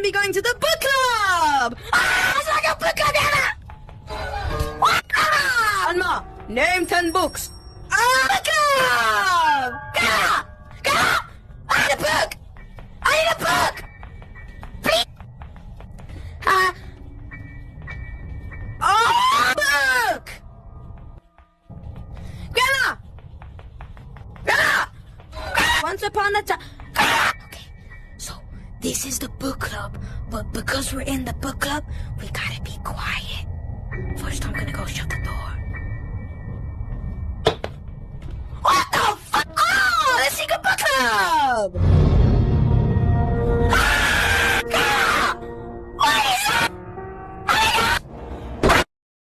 be going to the book club! Ah, it's like a book club, Anna! Anma, name 10 books. Book club! Get up! I need a book! I need a book! Please! Book! Grandma! Grandma! Once upon a time... Okay, so this is the book club, but because we're in the book club, we gotta be quiet. First, I'm gonna go shut the door. What the fuck? Oh, the secret book club!